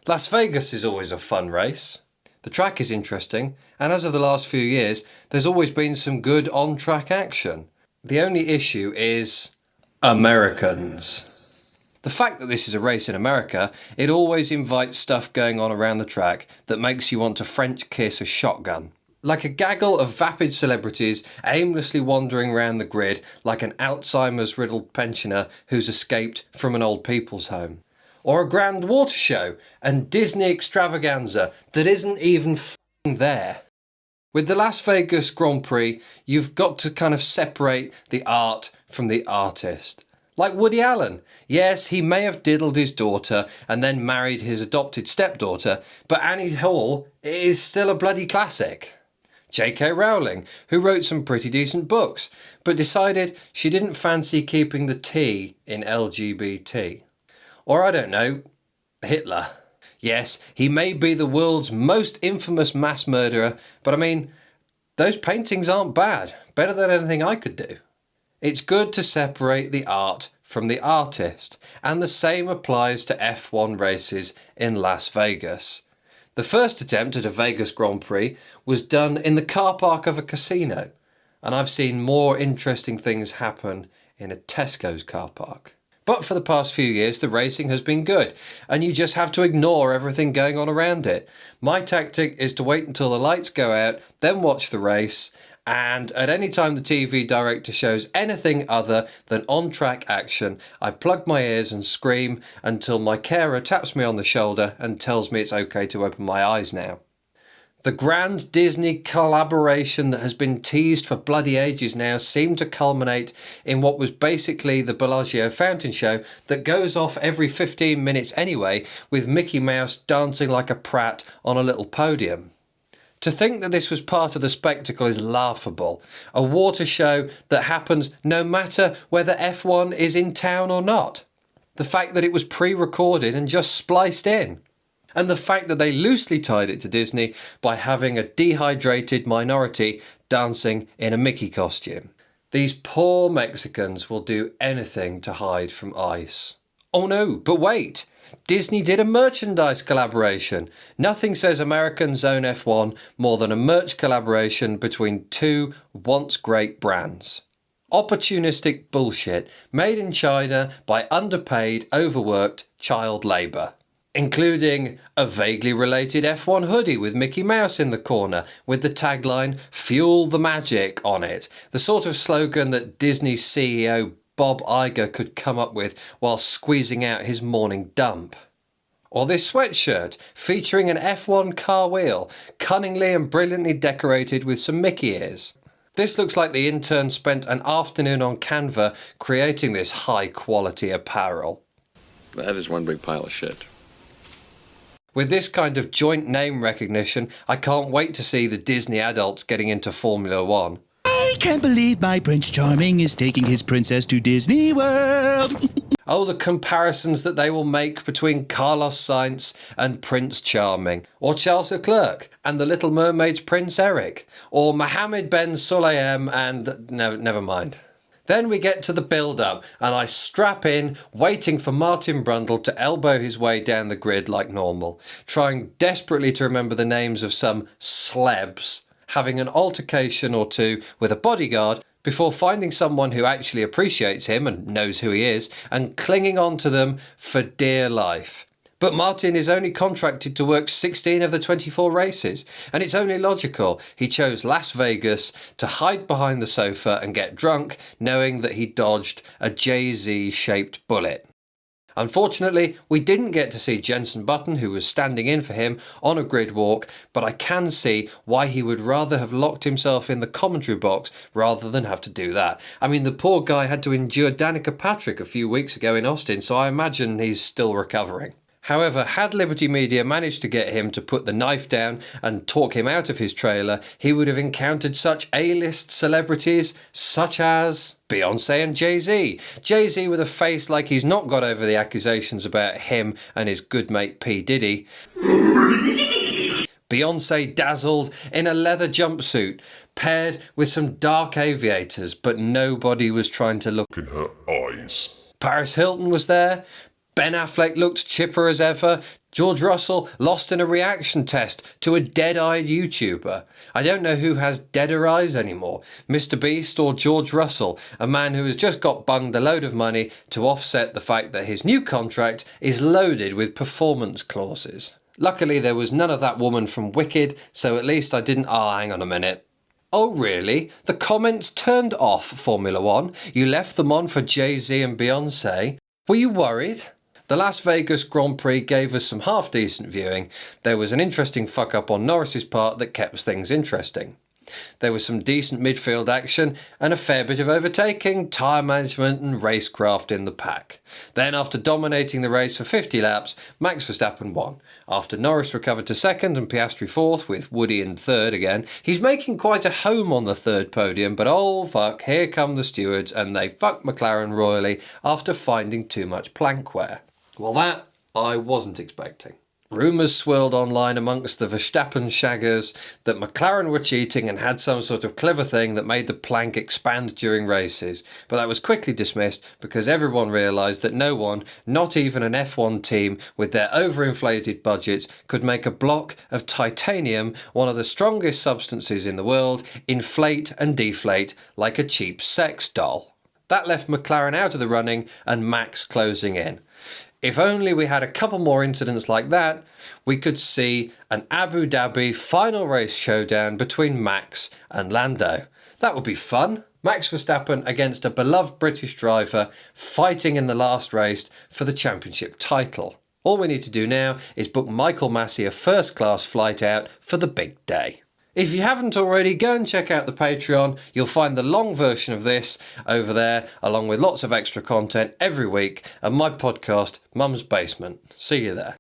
Las Vegas is always a fun race. The track is interesting, and as of the last few years, there's always been some good on-track action. The only issue is Americans. The fact that this is a race in America, it always invites stuff going on around the track that makes you want to French kiss a shotgun. Like a gaggle of vapid celebrities aimlessly wandering around the grid like an Alzheimer's riddled pensioner who's escaped from an old people's home. Or a grand water show and Disney extravaganza that isn't even f***ing there. With the Las Vegas Grand Prix, you've got to kind of separate the art from the artist. Like Woody Allen. Yes, he may have diddled his daughter and then married his adopted stepdaughter, but Annie Hall is still a bloody classic. J.K. Rowling, who wrote some pretty decent books, but decided she didn't fancy keeping the T in LGBT. Or I don't know, Hitler. Yes, he may be the world's most infamous mass murderer, but I mean, those paintings aren't bad. Better than anything I could do. It's good to separate the art from the artist, and the same applies to F1 races in Las Vegas. The first attempt at a Vegas Grand Prix was done in the car park of a casino, and I've seen more interesting things happen in a Tesco's car park. But for the past few years, the racing has been good, and you just have to ignore everything going on around it. My tactic is to wait until the lights go out, then watch the race, and at any time the TV director shows anything other than on-track action, I plug my ears and scream until my carer taps me on the shoulder and tells me it's okay to open my eyes now. The grand Disney collaboration that has been teased for bloody ages now seemed to culminate in what was basically the Bellagio fountain show that goes off every 15 minutes anyway, with Mickey Mouse dancing like a prat on a little podium. To think that this was part of the spectacle is laughable. A water show that happens no matter whether F1 is in town or not. The fact that it was pre-recorded and just spliced in. And the fact that they loosely tied it to Disney by having a dehydrated minority dancing in a Mickey costume. These poor Mexicans will do anything to hide from ice. Oh no, but wait! Disney did a merchandise collaboration. Nothing says Americans own F1 more than a merch collaboration between two once great brands. Opportunistic bullshit made in China by underpaid, overworked child labour. Including a vaguely related F1 hoodie with Mickey Mouse in the corner with the tagline "Fuel the Magic" on it, the sort of slogan that Disney CEO Bob Iger could come up with while squeezing out his morning dump. Or this sweatshirt featuring an F1 car wheel, cunningly and brilliantly decorated with some Mickey ears. This looks like the intern spent an afternoon on Canva creating this high quality apparel. That is one big pile of shit. With this kind of joint name recognition, I can't wait to see the Disney adults getting into Formula One. I can't believe my Prince Charming is taking his princess to Disney World. Oh, the comparisons that they will make between Carlos Sainz and Prince Charming, or Charles Leclerc and the Little Mermaid's Prince Eric, or Mohammed Ben Sulayem and... never mind. Then we get to the build-up, and I strap in, waiting for Martin Brundle to elbow his way down the grid like normal, trying desperately to remember the names of some slebs, having an altercation or two with a bodyguard before finding someone who actually appreciates him and knows who he is, and clinging on to them for dear life. But Martin is only contracted to work 16 of the 24 races, and it's only logical he chose Las Vegas to hide behind the sofa and get drunk, knowing that he dodged a Jay-Z-shaped bullet. Unfortunately, we didn't get to see Jenson Button, who was standing in for him, on a grid walk, but I can see why he would rather have locked himself in the commentary box rather than have to do that. I mean, the poor guy had to endure Danica Patrick a few weeks ago in Austin, so I imagine he's still recovering. However, had Liberty Media managed to get him to put the knife down and talk him out of his trailer, he would have encountered such A-list celebrities such as Beyonce and Jay-Z. Jay-Z with a face like he's not got over the accusations about him and his good mate P. Diddy. Beyonce dazzled in a leather jumpsuit, paired with some dark aviators, but nobody was trying to look in her eyes. Paris Hilton was there, Ben Affleck looked chipper as ever. George Russell lost in a reaction test to a dead-eyed YouTuber. I don't know who has deader eyes anymore, Mr. Beast or George Russell, a man who has just got bunged a load of money to offset the fact that his new contract is loaded with performance clauses. Luckily there was none of that woman from Wicked, so at least I didn't... hang on a minute. Oh really? The comments turned off Formula One? You left them on for Jay-Z and Beyonce? Were you worried? The Las Vegas Grand Prix gave us some half-decent viewing. There was an interesting fuck-up on Norris's part that kept things interesting. There was some decent midfield action and a fair bit of overtaking, tyre management and racecraft in the pack. Then, after dominating the race for 50 laps, Max Verstappen won. After Norris recovered to second and Piastri fourth, with Woody in third again, he's making quite a home on the third podium, but oh fuck, here come the stewards and they fuck McLaren royally after finding too much plank wear. Well, that I wasn't expecting. Rumours swirled online amongst the Verstappen shaggers that McLaren were cheating and had some sort of clever thing that made the plank expand during races, but that was quickly dismissed because everyone realised that no one, not even an F1 team with their overinflated budgets, could make a block of titanium, one of the strongest substances in the world, inflate and deflate like a cheap sex doll. That left McLaren out of the running and Max closing in. If only we had a couple more incidents like that, we could see an Abu Dhabi final race showdown between Max and Lando. That would be fun. Max Verstappen against a beloved British driver fighting in the last race for the championship title. All we need to do now is book Michael Massey a first-class flight out for the big day. If you haven't already, go and check out the Patreon. You'll find the long version of this over there, along with lots of extra content every week, and my podcast, Mum's Basement. See you there.